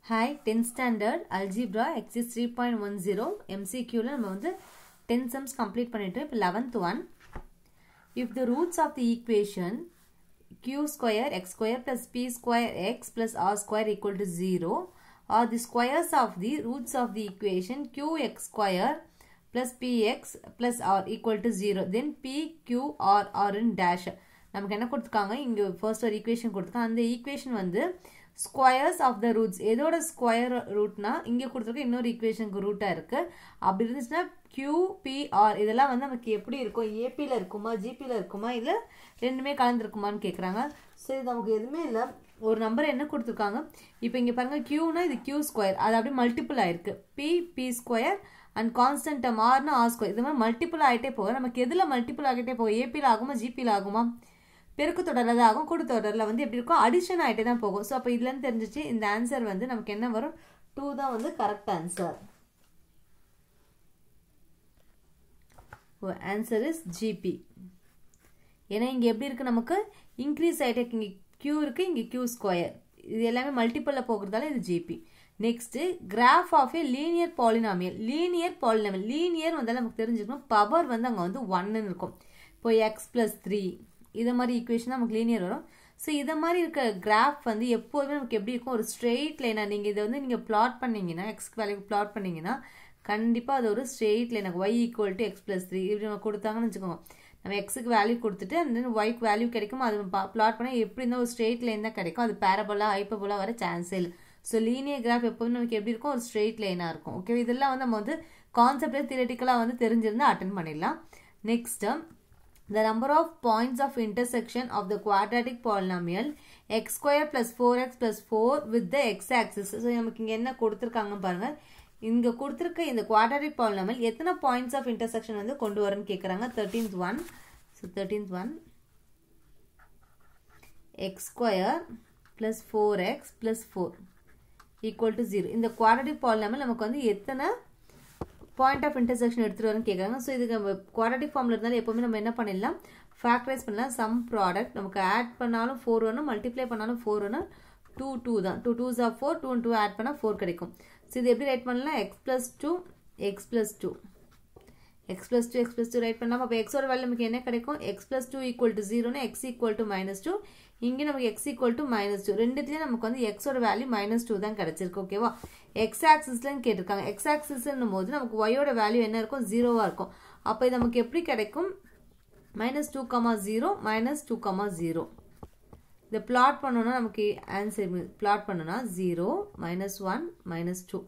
Hi, 10th standard algebra exercise 3.10 MCQ ல நம்ம வந்து 10 sums complete பண்ணிட்டு இப்போ 11th one. If the roots of the equation q square x square plus p square x plus r square equal to 0 or the squares of the roots of the equation qx square plus px plus r equal to 0, then p, q, r in dash. நமக்கு என்ன கொடுத்துருக்காங்க, இங்க first ஒரு equation கொடுத்துருக்காங்க. அந்த equation வந்து squares of the roots, எதோட square rootனா இங்க கொடுத்துருக்க இன்னொரு equationக்கு rootஆ இருக்கு. அப்படி இருந்துச்சுன்னா q, p, r இதெல்லாம் வந்து நமக்கு எப்படி இருக்கும், AP ல இருக்குமா, GP ல இருக்குமா, இல்ல ரெண்டுமே கலந்துருக்குமான்னு கேக்குறாங்க. சரி, நமக்கு எதுவுமே இல்ல, ஒரு நம்பர் என்ன கொடுத்துருக்காங்க. இப்போ இங்க பாருங்க, qனா இது q ஸ்கொயர், அது அப்படியே மல்டிபிள் ஆயிருக்கு. p square and constant term rனா r ஸ்கொயர், இது மாதிரி மல்டிபிள் ஆகிட்டே போகும். நமக்கு எதுல மல்டிபிள் ஆகிட்டே போகும், AP ல ஆகுமா, GP ல ஆகுமா? பெருக்கு தொடர்ல ஆகும். கூட்டு தொடர்ல வந்து எப்படி இருக்கும், அடிஷன் ஆகிட்டே தான் போகும். ஸோ அப்போ இதுல இருந்து தெரிஞ்சிச்சு இந்த ஆன்சர் வந்து நமக்கு என்ன வரும், 2 தான் வந்து correct answer. Answer is GB. ஏன்னா இங்க எப்படி இருக்கு, நமக்கு இன்க்ரீஸ் ஆகிட்டே இங்க q இருக்கு, இங்க q ஸ்கொயர், இது எல்லாமே மல்டிபிள்ல போகிறதால இது GP. Next graph of a linear polynomial. Linear வந்தாலும் நமக்கு தெரிஞ்சுக்கணும், பவர் வந்து அங்க வந்து 1 இருக்கும். இப்போ x + 3 இத மாதிரி ஈக்குவேஷன் நமக்கு லீனியர் வரும். ஸோ இதை மாதிரி இருக்க கிராஃப் வந்து எப்போதுமே நமக்கு எப்படி இருக்கும், ஒரு ஸ்ட்ரெயிட் லைனா. நீங்கள் இதை வந்து நீங்கள் பிளாட் பண்ணீங்கன்னா, எக்ஸ்க்கு வேல்யூ பிளாட் பண்ணீங்கன்னா கண்டிப்பாக அது ஒரு ஸ்ட்ரெயிட் லைன். y = x + 3 இப்படி நம்ம கொடுத்தாங்கன்னு வச்சுக்கோங்க. நம்ம எக்ஸுக்கு வேல்யூ கொடுத்துட்டு அந்த ஒய்க்கு வேல்யூ கிடைக்கும், அது பிளாட் பண்ணால் எப்படி இருந்தால் ஒரு ஸ்ட்ரெயிட் லைன் தான் கிடைக்கும். அது பேரபோலா ஹைப்பர்போலா வர சான்ஸே இல்லை. ஸோ லீனியர் கிராஃப் எப்போதுமே நமக்கு எப்படி இருக்கும், ஒரு ஸ்ட்ரெயிட் லைனாக இருக்கும். ஓகே, இதெல்லாம் வந்து நம்ம வந்து கான்செப்டே தியரிட்டிக்கலாக வந்து தெரிஞ்சிருந்தா அட்டென்ட் பண்ணிடலாம். Next, the number of points of intersection of the quadratic polynomial x square plus 4x plus 4 with the x-axis. So நமக்கு இங்க என்ன கொடுத்திருக்காங்க பாருங்க, இங்க கொடுத்திருக்க இந்த quadratic polynomial எத்தனை points of intersection வந்து கொண்டு வரன்னு கேக்குறாங்க. 13th one. So 13th one, x square plus 4x plus 4 equal to 0. இந்த quadratic polynomial நமக்கு வந்து எத்தனை பாயிண்ட் ஆஃப் இன்டர்செக்ஷன் எடுத்துட்டு வரன்னு கேட்குறாங்க. ஸோ இதுக்கு நம்ம குவாட்ரேட்டிக் ஃபார்ம்ல இருந்தாலும் எப்பவுமே நம்ம என்ன பண்ணிடலாம், ஃபேக்டரைஸ் பண்ணலாம். சம் ப்ராடக்ட் நமக்கு ஆட் பண்ணாலும் 4 வரும், மல்டிப்ளை பண்ணாலும் 4 வரும். 2 2 தான், 2 2s are 4, 2 2 ஆட் பண்ணால் 4 கிடைக்கும். ஸோ இது எப்படி ரைட் பண்ணலாம், x + 2 x + 2 x + 2 x + 2 right பண்ணலாம். அப்போ எக்ஸோட வேல்யூ நமக்கு என்ன கிடைக்கும், x + 2 = 0னா x = -2, இங்கே நமக்கு x = -2. ரெண்டுத்துலேயும் நமக்கு வந்து எக்ஸோட வேல்யூ -2 தான் கிடைச்சிருக்கு. ஓகேவா, எக்ஸ் ஆக்சிஸ்லன்னு கேட்டிருக்காங்க. எக்ஸ் ஆக்சிஸ்ன்னும் போது நமக்கு ஒய்யோட வேல்யூ என்ன இருக்கும், 0வா இருக்கும். அப்போ இது நமக்கு எப்படி கிடைக்கும், -2, 0 -2, 0. இதை பிளாட் பண்ணோம்னா நமக்கு ஆன்சர் பிளாட் பண்ணோம்னா 0 -1 -2.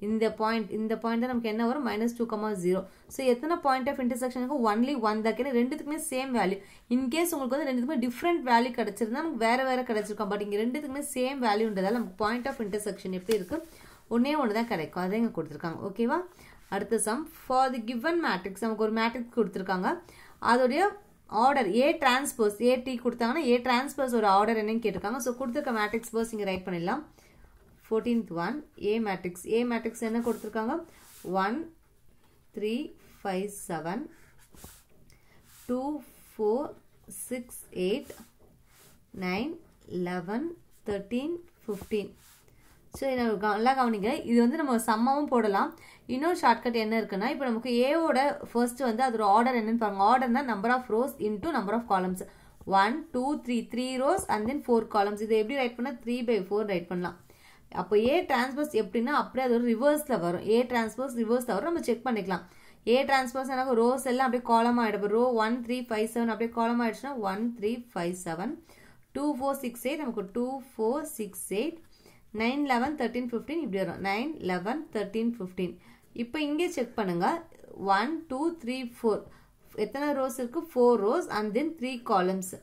இந்த பாயிண்ட் தான் நமக்கு என்ன வரும், -2, 0. ஸோ எத்தனை பாயிண்ட் ஆஃப் இன்டர்செக்ஷனுக்கு ஒன்லி 1 தான். ரெண்டுத்துக்குமே சேம் வேல்யூ. இன்கேஸ் உங்களுக்கு வந்து ரெண்டுத்துக்குமே டிஃப்ரெண்ட் வேல்யூ கிடைச்சிருந்தா நமக்கு வேற கிடைச்சிருக்கோம். பட் இங்கே ரெண்டுத்துக்குமே சேம் வேல்யூன்றதால நமக்கு பாயிண்ட் ஆஃப் இன்டர்செக்ஷன் எப்படி இருக்கு, ஒன்னே ஒன்று தான் கிடைக்கும். அதை இங்கே கொடுத்துருக்காங்க. ஓகேவா, அடுத்த sum. For the given matrix, நமக்கு ஒரு மேட்ரிக்ஸ் கொடுத்துருக்காங்க. அதோடைய ஆர்டர் A டிரான்ஸ்போஸ் AT கொடுத்தாங்கன்னா A டிரான்ஸ்போஸ் ஒரு ஆர்டர் என்னன்னு கேட்டிருக்காங்க. ஸோ கொடுத்துருக்க மேட்ரிக்ஸ் பர்ஸ் இங்கே ரைட் பண்ணிடலாம். 14th one, A மேட்ரிக்ஸ் என்ன கொடுத்துருக்காங்க, 1 3 5 7 2 4 6 8 9 11 13 15. ஸோ நல்லா கவனிங்க, இது வந்து நம்ம சம்மாவும் போடலாம். இன்னொரு ஷார்ட்கட் என்ன இருக்குன்னா, இப்போ நமக்கு ஏவோட ஃபர்ஸ்ட் வந்து அதோட ஆர்டர் என்னன்னு பாருங்க. ஆர்டர்னா number of rows into number of columns. 1 2 3 rows and then 4 columns. இதை எப்படி ரைட் பண்ணால் 3/4 ரைட் பண்ணலாம். அப்போ A டிரான்ஸ்போஸ் எப்படின்னா அப்படியே அது ஒரு ரிவர்ஸ்ல வரும். A டிரான்ஸ்போஸ் ரிவர்ஸ்ல வரும், நம்ம செக் பண்ணிக்கலாம். A டிரான்ஸ்போஸ் எனக்கு ரோஸ் எல்லாம் அப்படியே காலம் ஆயிடும். ரோ 1 3 5 7 அப்படியே காலம் ஆயிடுச்சுன்னா 1 3 5 7 2 4 6 8 நமக்கு 2 4 6 8 9 11 13 15 இப்படி வரும். 9 11 13 15. இப்போ இங்கே செக் பண்ணுங்க, 1 2 3 4 எத்தனை ரோஸ் இருக்கு, 4 ரோஸ் அண்ட் தென் 3 காலம்ஸ்.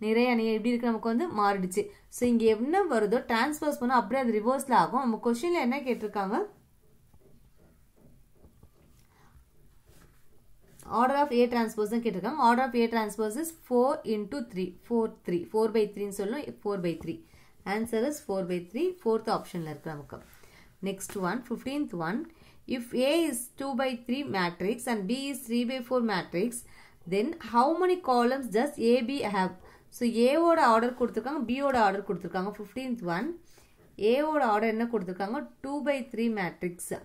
நிறைய அணி எப்படி இருக்கு, நமக்கு வந்து மாறிடுச்சு. ஸோ இங்கே என்ன வருதோ டிரான்ஸ்போஸ் பண்ணால் அப்படியே அது ரிவர்ஸ்ல ஆகும். நம்ம கொஸ்டின்ல என்ன கேட்டிருக்காங்க, ஆர்டர் ஆஃப் A டிரான்ஸ்போஸ் தான் கேட்டிருக்காங்க. Order of A transpose is 4 × 3 4/3 சொல்லும். 4/3 ஆன்சர் இஸ் 4/3. ஃபோர்த் ஆப்ஷன்ல இருக்கு நமக்கு. Next one, 15th one, if A is 2/3 matrix and B is 3/4 matrix, then how many columns does AB have? So A ஓட order கொடுத்திருக்காங்க, B ஓட order கொடுத்திருக்காங்க. 15th one, ஏவோட order என்ன கொடுத்துருக்காங்க 2/3 மேட்ரிக்ஸ்,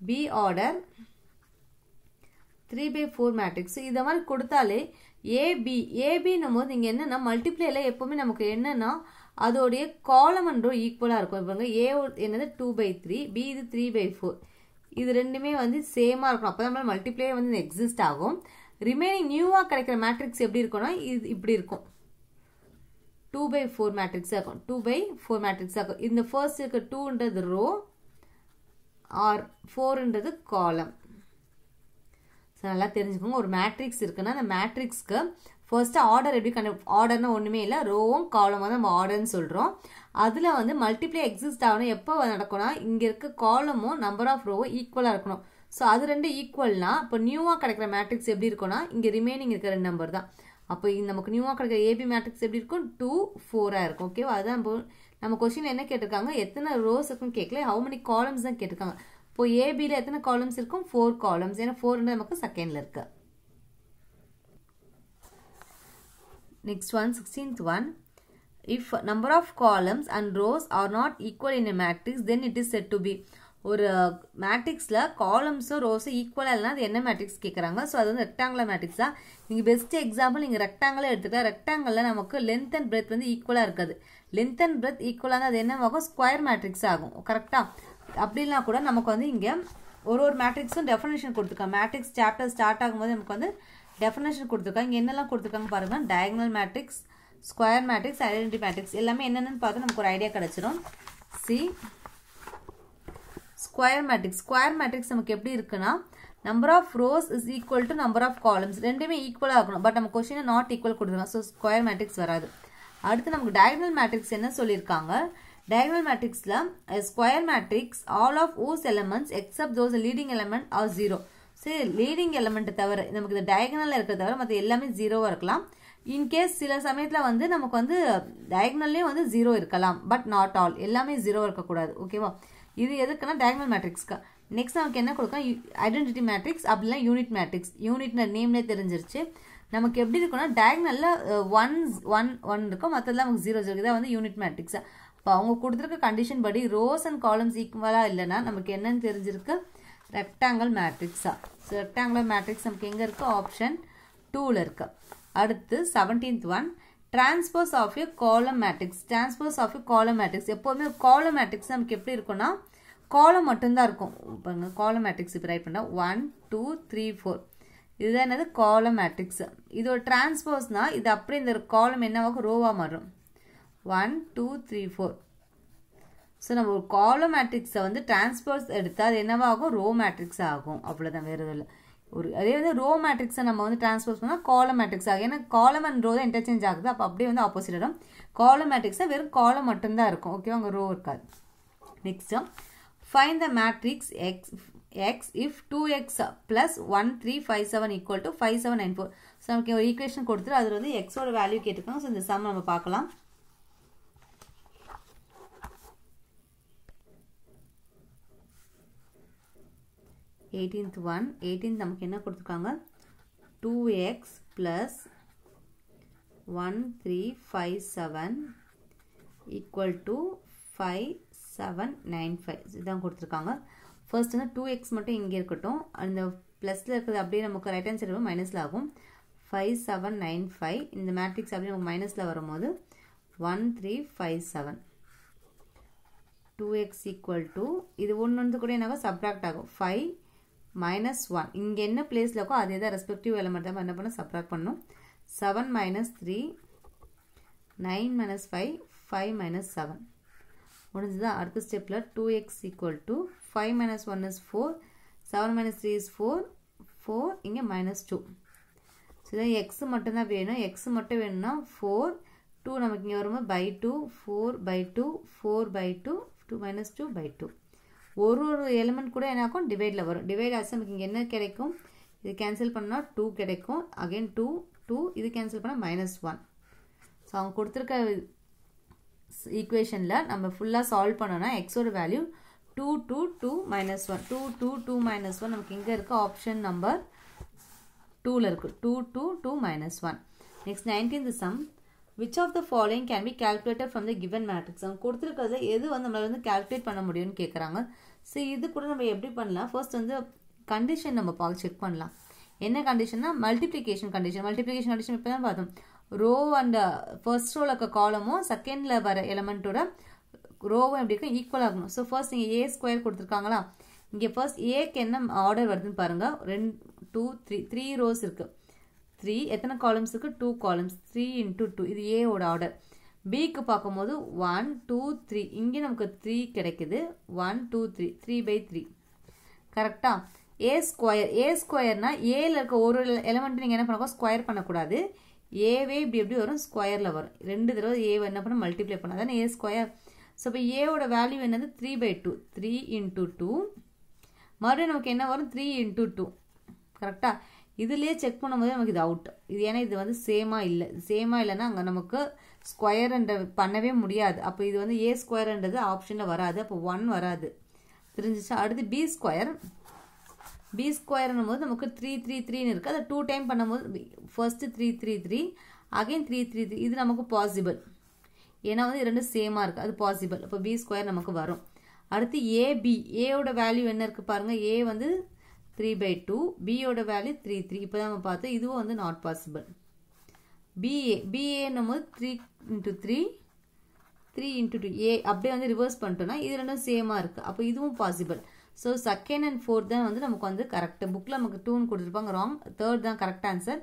பி ஆர்டர் 3/4 மேட்ரிக்ஸ். இதை மாதிரி கொடுத்தாலே ஏபின்னும் போது நீங்கள் என்னென்னா மல்டிப்ளேயில் எப்போவுமே நமக்கு என்னென்னா அதோடைய காலம் அண்ட் ரோ ஈக்குவலாக இருக்கும். இப்போ ஏ என்னது 2/3, பி இது 3/4, இது ரெண்டுமே வந்து சேமாக இருக்கும். அப்போ தான் மல்டிப்ளே வந்து எக்ஸிஸ்ட் ஆகும். ரிமைனிங் நியூவாக கிடைக்கிற மேட்ரிக்ஸ் எப்படி இருக்கும்னா இது இப்படி இருக்கும், 2/4 மேட்ரிக்ஸாக இருக்கும். 2/4 மேட்ரிக்ஸாக இருக்கும். இந்த ஃபர்ஸ்ட் இருக்க 2ன்றது ரோ ஆர் 4ன்றது காலம். ஸோ நல்லா தெரிஞ்சுக்கோங்க. ஒரு மேட்ரிக்ஸ் இருக்குன்னா அந்த மேட்ரிக்ஸ்க்கு ஃபர்ஸ்ட் ஆர்டர் எப்படி ஆர்டர்னா ஒன்றுமே இல்லை, ரோவும் காலமாக தான் நம்ம ஆர்டர்னு சொல்கிறோம். அதில் வந்து மல்டிப்ளே எக்ஸிஸ்ட் ஆகணும் எப்போ நடக்கும்னா இங்கே இருக்க காலமும் நம்பர் ஆஃப் ரோவும் ஈக்குவலாக இருக்கணும். ஸோ அது ரெண்டு ஈக்குவல்னா இப்போ நியூவாக கிடைக்கிற மேட்ரிக்ஸ் எப்படி இருக்கும்னா இங்கே ரிமைனிங் இருக்கிற 2 நம்பர் தான். அப்போ நமக்கு நியூவாக கிடைக்கிற ஏபி மேட்ரிக்ஸ் எப்படி இருக்கும் 2, 4 இருக்கும். ஓகேவா? அதுதான் நம்ம கொஸ்டின் என்ன கேட்டிருக்காங்க, எத்தனை ரோஸ் இருக்குன்னு கேட்கல, ஹவு மெனி காலம்ஸ் தான் கேட்டிருக்காங்க. இப்போ ஏபியில் எத்தனை காலம்ஸ் இருக்கும் 4 காலம்ஸ், ஏன்னா 4 நமக்கு செகண்டில் இருக்கு. Next one 16th one, if number of columns and rows are not equal in a matrix then it is said to be. ஒரு மேட்ரிக்ஸில் காலம்ஸும் ரோஸும் ஈக்குவலாக இல்லைனா அது என்ன மேட்ரிக்ஸ் கேட்குறாங்க. ஸோ அது வந்து ரெக்டாங்குலர் மேட்ரிக்ஸ் தான். நீங்கள் பெஸ்ட் எக்ஸாம்பிள் நீங்கள் ரெக்டாங்கில் எடுத்துக்கலாம். ரெக்டாங்கிளில் நமக்கு லென்த் அண்ட் பிரெத் வந்து ஈக்குவலாக இருக்காது. லென்த் அண்ட் பிரெத் ஈக்குவலாக அது என்ன ஆகும், ஸ்கொயர் மேட்ரிக்ஸ் ஆகும். கரெக்டாக? அப்படின்னா கூட நமக்கு வந்து இங்கே ஒரு மேட்ரிக்ஸும் டெஃபினேஷன் கொடுத்துருக்காங்க. மேட்ரிக்ஸ் சாப்டர் ஸ்டார்ட் ஆகும்போது நமக்கு வந்து டெஃபினேஷன் கொடுத்துருக்காங்க. இங்கே என்னெல்லாம் கொடுத்துருக்காங்க பாருங்கள், diagonal matrix, square matrix, identity matrix எல்லாமே என்னென்னு பார்த்து நமக்கு ஒரு ஐடியா கிடச்சிடும். C square matrix. Square matrix நமக்கு எப்படி இருக்குன்னா number of rows is equal to number of columns, ரெண்டுமே ஈக்குவலாக இருக்கணும். பட் நம்ம கொஸ்டினை நாட் ஈக்குவல் கொடுத்துருக்காங்க. ஸோ ஸ்கொயர் மேட்ரிக்ஸ் வராது. அடுத்து நமக்கு டயகனல் மேட்ரிக்ஸ் என்ன சொல்லியிருக்காங்க, diagonal matrixல square matrix all of whose elements except those leading element are 0. சரி, leading element தவிர நமக்கு இந்த diagonal இருக்கிறத தவிர மற்ற எல்லாமே 0 இருக்கலாம். In case சில சமயத்தில் வந்து நமக்கு வந்து diagonalலே வந்து 0 இருக்கலாம், பட் நாட் ஆல், எல்லாமே 0 இருக்கக்கூடாது. ஓகேவா? இது எதுக்குன்னா diagonal matrixக்கு. நெக்ஸ்ட் நமக்கு என்ன கொடுக்கலாம், ஐடென்டிட்டி மேட்ரிக்ஸ், அப்படிலாம் யூனிட் மேட்ரிக்ஸ். யூனிட் நேம்லேயே தெரிஞ்சிருச்சு. நமக்கு எப்படி இருக்குன்னா டயகனலில் 1 இருக்கும், மற்றதெல்லாம் நமக்கு 0 0 இதான் வந்து யூனிட் மேட்ரிக்ஸ். இப்போ அவங்க கொடுத்துருக்க கண்டிஷன் படி ரோஸ் அண்ட் காலம்ஸ் ஈக்குவலாக இல்லைன்னா நமக்கு என்னன்னு தெரிஞ்சிருக்கு, ரெக்டாங்கிள் மேட்ரிக்ஸா. ஸோ ரெக்டாங்குலர் மேட்ரிக்ஸ் நமக்கு எங்கே இருக்குது, ஆப்ஷன் 2ல் இருக்கு. அடுத்து 17th one, டிரான்ஸ்போஸ் ஆஃப் ஏ காலம் மேட்ரிக்ஸ். டிரான்ஸ்போஸ் ஆஃப் ஏ காலம் மேட்ரிக்ஸ். எப்போதுமே காலம் மேட்ரிக்ஸ் நமக்கு எப்படி இருக்குன்னா காலம் மட்டும்தான் இருக்கும். இப்போ காலம் மேட்ரிக்ஸ் இப்போ ரைட் பண்ணால் 1 2 3 4 இதுதான் என்னது காலம் மேட்ரிக்ஸ். இதோட டிரான்ஸ்போஸ்னா இது அப்படியே இந்த காலம் என்னவாகும், ரோவாக மாறும். 1 2 3 4. ஸோ நம்ம ஒரு காலம் மேட்ரிக்ஸை வந்து டிரான்ஸ்போஸ் எடுத்தால் அது என்னவாகும், ரோ மேட்ரிக்ஸ் ஆகும். அவ்வளோதான், வேறு எதுவும் இல்லை. அதே வந்து ரோ மேட்ரிக்ஸை நம்ம வந்து டிரான்ஸ்போஸ் பண்ணால் காலம் மேட்ரிக்ஸ் ஆகும். ஏன்னா காலம் அண்ட் ரோ தான் இன்டர்சேஞ்ச் ஆகுது. அப்போ அப்படியே வந்து ஆப்போசிட் இடம். காலம் மேட்ரிக்ஸாக வெறும் காலம் மட்டும்தான் இருக்கும். ஓகேவா? அங்கே ரோ இருக்காது. Next find the matrix x if 2x plus 1 3 5 7 equal to 5 7 9 4. So நமக்கு ஒரு ஈக்குவேஷன் கொடுத்துட்டு அதில் வந்து எக்ஸோட வேல்யூ கேட்டிருக்காங்க. ஸோ இந்த சம் நம்ம பார்க்கலாம். எயிட்டீன்த் நமக்கு என்ன கொடுத்துருக்காங்க, 2x plus 1 3 5 7 equal to 5 7 9 5 இதுதான் கொடுத்துருக்காங்க. ஃபர்ஸ்ட் வந்து 2x மட்டும் இங்கே இருக்கட்டும், அந்த ப்ளஸில் இருக்கிறது அப்படியே நமக்கு ரைட் ஹேண்ட் சைடு மைனஸில் ஆகும். 5 7 9 5 இந்த மேட்ரிக்ஸ் அப்படியே நமக்கு மைனஸில் வரும்போது 1 3 5 7 2x equal to இது ஒன்று கூட என்ன சப்ராக்ட் ஆகும், 5 minus 1 இங்கே என்ன பிளேஸில் இருக்கோ அதே தான் ரெஸ்பெக்டிவ் எலிமெண்ட் தான் என்ன பண்ண சப்ராக்ட் பண்ணும். 7 minus 3 9 minus 5 5 minus 7 முடிஞ்சுதான். அடுத்த ஸ்டெப்பில் 2x equal to 5 minus 1 is 4 7 minus 3 is 4 இங்கே minus 2. ஸோ இதான் எக்ஸ் மட்டும்தான் வேணும். எக்ஸ் மட்டும் வேணும்னா 4 2 நமக்கு இங்கே வரும்போது by 2 4 by 2 4 by 2 2 minus 2 by 2. ஒரு எலிமெண்ட் கூட என்ன ஆகும், டிவைடில் வரும். டிவைட் ஆச்சு நமக்கு இங்கே என்ன கிடைக்கும், இது கேன்சல் பண்ணால் 2 கிடைக்கும். அகைன் 2 2 இது கேன்சல் பண்ணால் -1. ஸோ அவங்க கொடுத்துருக்க ஈக்குவேஷனில் நம்ம ஃபுல்லாக சால்வ் பண்ணோன்னா எக்ஸோட வேல்யூ 2 2 2 -1 2 2 2 -1 நமக்கு இங்கே இருக்குது, ஆப்ஷன் நம்பர் 2ல் இருக்குது. 2 2 2 -1. Next 19th sum, which of the following can be calculated from the given matrix? அவங்க கொடுத்துருக்கிறதுல எது வந்து நம்மளால வந்து கால்குலேட் பண்ண முடியும்னு கேட்குறாங்க. ஸோ இது கூட நம்ம எப்படி பண்ணலாம்? ஃபர்ஸ்ட் வந்து கண்டிஷன் நம்ம செக் பண்ணலாம். என்ன கண்டிஷன்னா மல்டிப்ளிகேஷன் கண்டிஷன். மல்டிப்ளிகேஷன் கண்டிஷன் இப்போ தான் பார்த்தோம். ரோ அண்ட் ஃபர்ஸ்ட் ரோவில் இருக்க காலமும் செகண்டில் வர எலமெண்ட்டோட ரோவும் எப்படி இருக்கும்? ஈக்குவல் ஆகணும். ஸோ ஃபர்ஸ்ட் நீங்கள் ஏ ஸ்கொயர் கொடுத்துருக்காங்களா? இங்கே ஃபர்ஸ்ட் ஏக்கு என்ன ஆர்டர் வருதுன்னு பாருங்கள். 2 2 3 ரோஸ் இருக்குது. 3 எத்தனை காலம்ஸ் இருக்குது? 2 காலம்ஸ். 3 into 2 இது ஏவோட ஆர்டர். பிக்கு பார்க்கும்போது 1 2 3 இங்கே நமக்கு 3 கிடைக்குது. 1 2 3 3/3 கரெக்டா? ஏ ஸ்கொயர்னா ஏல இருக்க ஒரு எலிமெண்ட் நீங்கள் என்ன பண்ணக்கூடாது? ஸ்கொயர் பண்ணக்கூடாது. ஏவே இப்படி வரும்? ஸ்கொயரில் வரும். 2 தடவை ஏவை என்ன பண்ண? மல்டிப்ளை பண்ண. அதானே ஏ ஸ்கொயர். ஸோ இப்போ ஏவோட வேல்யூ என்னது? 3/2. 3 into 2 மறுபடியும் நமக்கு என்ன வரும்? 3 into 2 கரெக்டா? இதுலேயே செக் பண்ணும்போது நமக்கு இது அவுட். இது ஏன்னா இது வந்து சேமாக இல்லைன்னா அங்கே நமக்கு ஸ்கொயர்ன்ற பண்ணவே முடியாது. அப்போ இது வந்து ஏ ஸ்கொயர்ன்றது ஆப்ஷனில் வராது. அப்போ 1 வராது. தெரிஞ்சிச்சா? அடுத்து பி ஸ்கொயர்னும் போது நமக்கு 3 3 3ன்னு இருக்குது. அதை 2 டைம் பண்ணும்போது ஃபர்ஸ்ட்டு 3 3 3 அகைன் 3 3 3 இது நமக்கு பாசிபிள். ஏன்னா வந்து இரண்டு சேமாக இருக்குது. அது பாசிபிள். அப்போ பி ஸ்கொயர் நமக்கு வரும். அடுத்து ஏபி. ஏவோட வேல்யூ என்ன இருக்குது பாருங்கள். ஏ வந்து 3/2. பியோட வேல்யூ 3 3. இப்போ தான் நம்ம பார்த்தோம். இதுவும் வந்து நாட் பாசிபிள். பிஏன்னும் போது 3 into 3 3 into 2 ஏ அப்படியே வந்து ரிவர்ஸ் பண்ணிட்டோம்னா இது ரெண்டும் சேமாக இருக்குது. அப்போ இதுவும் possible. So second and fourth தான் வந்து நமக்கு வந்து கரெக்ட். புக்கில் நமக்கு 2ன்னு கொடுத்துருப்பாங்க. ராங். தேர்ட் தான் கரெக்ட் ஆன்சர்.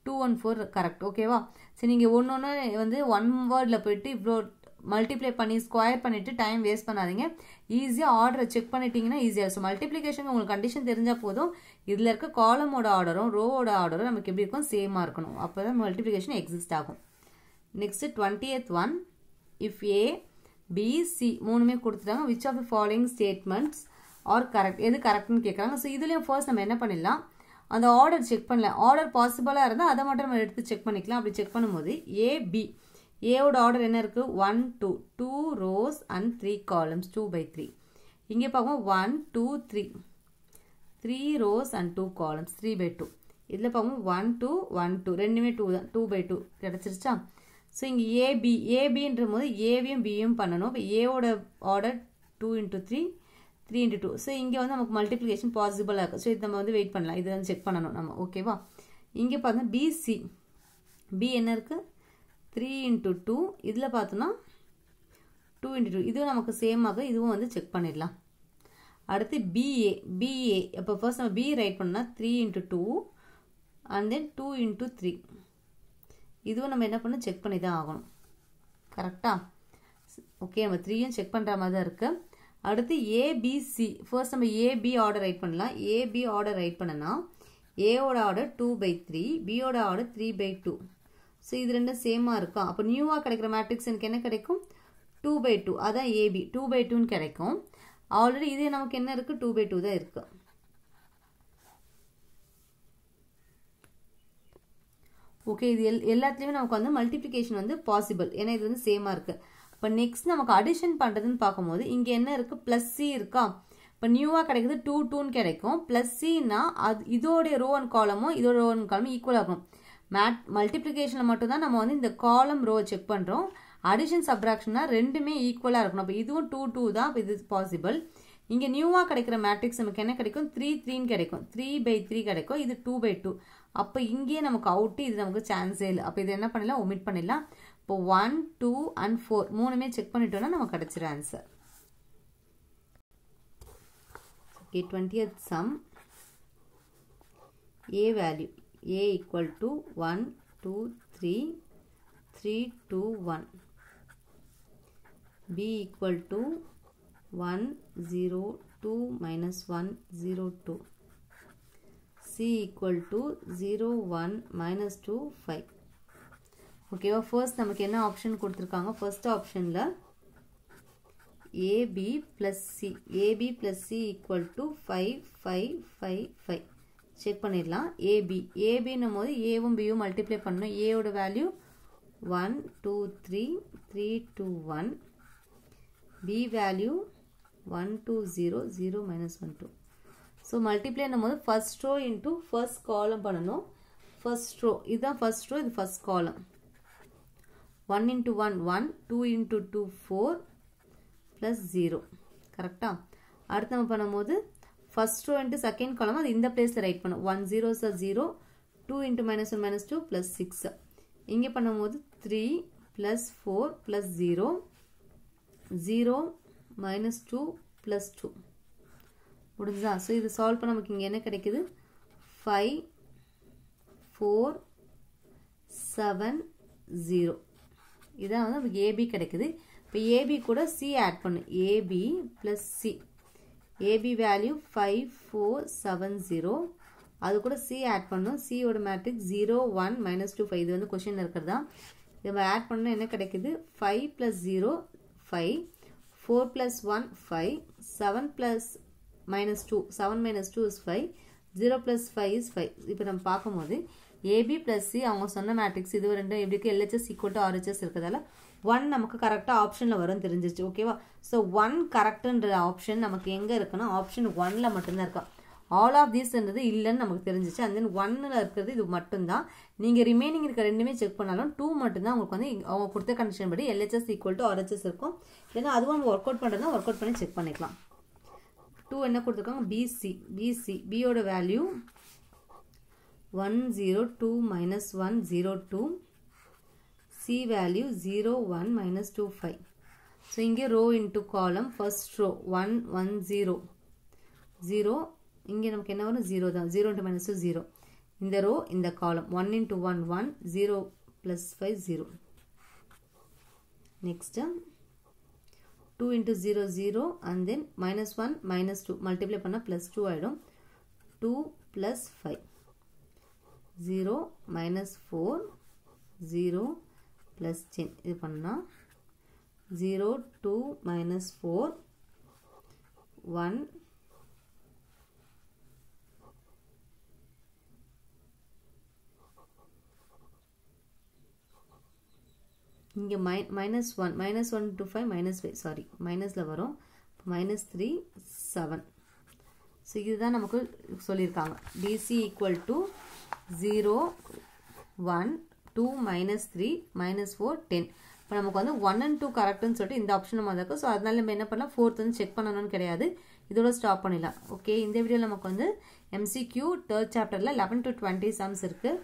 2 and 4 correct. ஓகேவா? சரி, நீங்கள் ஒன்று வந்து 1 வேர்டில் போயிட்டு இவ்வளோ மல்டிப்ளை பண்ணி ஸ்கொயர் பண்ணிவிட்டு டைம் வேஸ்ட் பண்ணாதீங்க. ஈஸியாக ஆர்டரை செக் பண்ணிட்டீங்கன்னா ஈஸியாக. ஸோ மல்டிப்ளிகேஷன் உங்களுக்கு கண்டிஷன் தெரிஞ்சால் போதும். இதில் இருக்க காலமோட ஆர்டரும் ரோவோட ஆர்டரும் நமக்கு எப்படி இருக்கும்? சேமாக இருக்கணும். அப்போ தான் மல்டிப்ளிகேஷன் எக்ஸிஸ்ட் ஆகும். Next 20th one. If A B C மூணுமே கொடுத்துட்டாங்க. Which of the following statements are correct? எது கரெக்ட்னு கேட்குறாங்க. ஸோ இதுலேயும் ஃபர்ஸ்ட் நம்ம என்ன பண்ணிடலாம்? அந்த ஆர்டர் செக் பண்ணலாம். ஆர்டர் பாசிபிளாக இருந்தால் அதை மட்டும் நம்ம எடுத்து செக் பண்ணிக்கலாம். அப்படி செக் பண்ணும்போது ஏபி ஏவோட ஆர்டர் என்ன இருக்குது? 1 2 2 rows and 3 columns 2/3. இங்கே பார்ப்போம் 1 2 3 3 rows and 2 columns 3/2. இதில் பார்ப்போம் 1 2 1 2 ரெண்டுமே 2 தான். 2/2 கிடச்சிருச்சா? ஸோ இங்கே ஏபின்ற போது ஏவியும் பியும் பண்ணணும். இப்போ ஏவோட ஆர்டர் 2 into 3 3 into 2. ஸோ இங்கே வந்து நமக்கு மல்டிப்ளிகேஷன் பாசிபிளாக இருக்குது. ஸோ இது நம்ம வந்து வெயிட் பண்ணலாம். இது வந்து செக் பண்ணணும் நம்ம. ஓகேவா? இங்கே பார்த்தோன்னா பிசி. பி என்ன இருக்குது? 3 into 2. இதில் பார்த்தோன்னா 2 into 2. இதுவும் நமக்கு சேமாக. இதுவும் வந்து செக் பண்ணிடலாம். அடுத்து பிஏ. இப்போ ஃபர்ஸ்ட் நம்ம பி ரைட் பண்ணோம்னா 3 into 2 and then 2 into 3. இதுவும் நம்ம என்ன பண்ணணும்? செக் பண்ணி தான் ஆகணும். கரெக்டாக? ஓகே, நம்ம 3யும் செக் பண்ணுற மாதிரி தான் இருக்குது. அடுத்து ஏபிசி. ஃபர்ஸ்ட் நம்ம ஏபி ஆர்டர் ரைட் பண்ணலாம். ஏபி ஆர்டர் ரைட் பண்ணனா ஏவோட ஆர்டர் 2/3, பியோட ஆர்டர் 3/2. ஸோ இது ரெண்டும் சேமாக இருக்கும். அப்போ நியூவாக கிடைக்கிற மேட்ரிக்ஸ் எனக்கு என்ன கிடைக்கும்? 2/2. அதான் ஏபி 2/2ன்னு கிடைக்கும். ஆல்ரெடி இது நமக்கு என்ன இருக்குது? 2/2 தான் இருக்குது. ஓகே, இது எல்லாத்துலேயுமே நமக்கு வந்து மல்டிப்ளிகேஷன் வந்து பாசிபிள். ஏன்னா இது வந்து சேமாக இருக்குது. இப்போ நெக்ஸ்ட் நமக்கு அடிஷன் பண்ணுறதுன்னு பார்க்கும்போது இங்கே என்ன இருக்குது? ப்ளஸ் சி இருக்கா? இப்போ நியூவாக கிடைக்குது 2 2ன்னு கிடைக்கும். ப்ளஸ் சின்னா அது இதோடைய ரோ அண்ட் காலமும் இதோட ரோ அண்ட் காலமும் ஈக்குவல் ஆகும். மல்டிப்ளிகேஷனில் மட்டும்தான் நம்ம வந்து இந்த காலம் ரோ செக் பண்ணுறோம். அடிஷன் சப்ராக்ஷன்னா ரெண்டுமே ஈக்குவலாக இருக்கணும். அப்போ இதுவும் 2 2 தான். இப்போ இது பாசிபிள். இங்கே நியூவாக கிடைக்கிற மேட்ரிக்ஸ் நமக்கு என்ன கிடைக்கும்? 3 3ன்னு கிடைக்கும். 3/3 கிடைக்கும். இது 2/2. அப்போ இங்கேயே நமக்கு அவுட்டு. இது நமக்கு சான்ஸே இல்லை. அப்போ இது என்ன பண்ணலாம்? ஒமிட் பண்ணிடலாம். இப்போ 1 2 and 4 மூணுமே செக் பண்ணிட்டோம்னா நமக்கு கிடைச்சிரு answer. Okay, 20th sum. A value A equal to 1 2 3 3 2 1. B equal to 1 0 2 minus 1 0 2. C equal to 0 1 minus 2 5. ஓகேவா? ஃபர்ஸ்ட் நமக்கு என்ன ஆப்ஷன் கொடுத்துருக்காங்க? ஃபர்ஸ்ட் ஆப்ஷனில் AB plus C equal to 5 5 5 5. Check பண்ணிடலாம். ஏபின்னும் போது ஏவும் பியும் மல்டிப்ளை பண்ணணும். ஏவோட value 1 2 3 3 2 1. B value 1 2 0 0 minus 1 2. So மல்டிப்ளைன்னும் போது first row into first column பண்ணணும். ஃபர்ஸ்ட் ரோ இதுதான் ஃபர்ஸ்ட் ரோ, இது first column. 1 into 1 1, 2 into 2 4 plus 0. கரெக்டா? அடுத்து நம்ம பண்ணும்போது first row into second column அது இந்த பிளேஸ்ல ரைட் பண்ணும். 1 zeros are 0, 2 into minus 1 minus 2 plus 6. இங்கே பண்ணும்போது 3 plus 4 plus 0, 0 minus 2 plus 2. முடிஞ்சா? ஸோ இது சால்வ் பண்ண நமக்கு இங்கே என்ன கிடைக்குது? 5 4 7 0. இதான் வந்து நமக்கு AB கிடைக்குது. இப்போ AB கூட C ஆட் பண்ணு. AB plus C. AB value 5 4 7 0. அது கூட C ஆட் பண்ணும். C ஓட மேட்ரிக்ஸ் 0 1 minus 2 5. இது வந்து கொஸ்டின் இருக்கிறதா. நம்ம ஆட் பண்ண என்ன கிடைக்குது? 5 plus 0 5, 4 plus 1 5, 7 plus minus 2, 7 minus 2 is 5, 0 plus 5 is 5. இப்போ நம்ம பார்க்கும்போது AB plus C அவங்க சொன்ன மேட்ரிக்ஸ் இது ரெண்டும் எப்படிக்கு LHS equal to RHS இருக்கிறதால 1 நமக்கு கரெக்டாக ஆப்ஷனில் வரும் தெரிஞ்சிச்சு. ஓகேவா? ஸோ 1 கரெக்டுன்ற ஆப்ஷன் நமக்கு எங்கே இருக்குன்னா ஆப்ஷன் 1ல் மட்டும்தான் இருக்கா. ஆல் ஆஃப் தீஸ்ன்றது இல்லைன்னு நமக்கு தெரிஞ்சிச்சு. அண்ட் தென் 1ல் இருக்கிறது இது மட்டும்தான். நீங்கள் ரிமைனிங் இருக்க ரெண்டுமே செக் பண்ணாலும் 2 மட்டும்தான் உங்களுக்கு வந்து அவங்க கொடுத்த கண்டிஷன் படி LHS equal to RHS இருக்கும். இல்லைன்னா அதுவும் நம்ம ஒர்க் அவுட் பண்ணுறதுனா ஒர்க் அவுட் பண்ணி செக் பண்ணிக்கலாம். 2 என்ன கொடுத்துருக்காங்க? BC. பியோட value 1 0 2 minus 1 0 2. C value 0 1 minus 2 5. So இங்கே row into column first row 1 1 0 0. இங்கே நமக்கு என்ன வரும்? 0 தான். 0 into minus 2 0. இந்த row இந்த column 1 into 1 1 0 plus 5 0. Next 2 into 0 0 and then minus 1 minus 2 multiply பண்ணா plus 2 ஆயிடும். 2 plus 5. 0 minus 4 0 plus 10. இது பண்ணா 0 2 minus 4 1 இங்கே minus 1 to 5 minus 5 சாரி மைனஸில் வரும். minus 3 7. ஸோ இதுதான் நமக்கு சொல்லியிருக்காங்க. DC equal to 0 1 2 minus 3 minus 4 10. இப்போ நமக்கு வந்து 1 and 2 கரெக்டுன்னு சொல்லிட்டு இந்த ஆப்ஷன் நம்ம இருக்கும். ஸோ அதனால நம்ம என்ன பண்ணலாம்? 4th வந்து செக் பண்ணணும்னு கிடையாது. இதோட ஸ்டாப் பண்ணிடலாம். ஓகே, இந்த வீடியோவில் நமக்கு வந்து MCQ 3rd சாப்டரில் 11 to 20 சம்ஸ் இருக்குது.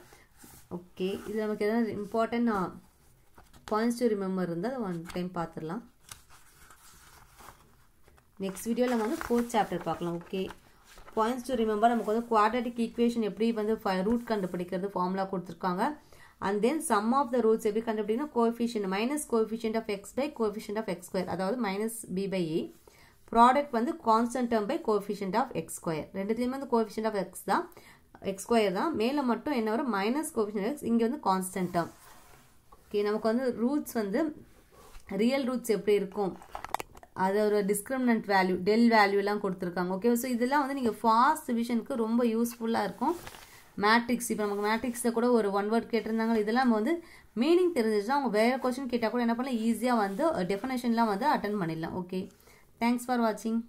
ஓகே, இதில் நமக்கு எதாவது இம்பார்ட்டன்ட் பாயிண்ட்ஸ் டு ரிமெம்பர் இருந்தால் அதை 1 டைம் பார்த்துடலாம். நெக்ஸ்ட் வீடியோவில் நம்ம வந்து 4th சாப்டர் பார்க்கலாம். ஓகே, பாயிண்ட்ஸ் டு ரிமெம்பர் நமக்கு வந்து குவாட்ரட்டிக் ஈக்குவேஷன் எப்படி வந்து ரூட் கண்டுபிடிக்கிறது ஃபார்முலா கொடுத்துருக்காங்க. And then sum of the roots எப்படி கண்டுபிடிக்கணும்? Coefficient minus coefficient of x by coefficient of x square, அதாவது minus B by A. Product வந்து constant term by coefficient of x square. ரெண்டுத்துலேயுமே வந்து கோஎஃபிஷியன்ட் ஆஃப் எக்ஸ் தான், x square தான். மேலே மட்டும் என்ன வரும்? Minus coefficient x. இங்கே வந்து கான்ஸ்டன்ட் டேர்ம். ஓகே, நமக்கு வந்து ரூட்ஸ் வந்து ரியல் ரூட்ஸ் எப்படி இருக்கும், அது ஒரு டிஸ்கிரிமினன்ட் வேல்யூ டெல் வேல்யூலாம் கொடுத்துருக்காங்க. ஓகே, ஸோ இதெல்லாம் வந்து நீங்கள் ஃபாஸ்ட் டிவிஷனுக்கு ரொம்ப யூஸ்ஃபுல்லாக இருக்கும். மேட்ரிக்ஸ் இப்போ நமக்கு மேட்ரிக்ஸில் கூட ஒரு 1 வேர்ட் கேட்டிருந்தாங்க. இதெல்லாம் நம்ம வந்து மீனிங் தெரிஞ்சிச்சுன்னா அவங்க வேறு கொஸ்டின் கேட்டால் கூட என்ன பண்ணலாம்? ஈஸியாக வந்து டெஃபினேஷன்லாம் வந்து அட்டன் பண்ணிடலாம். ஓகே, தேங்க்ஸ் ஃபார் வாட்சிங்.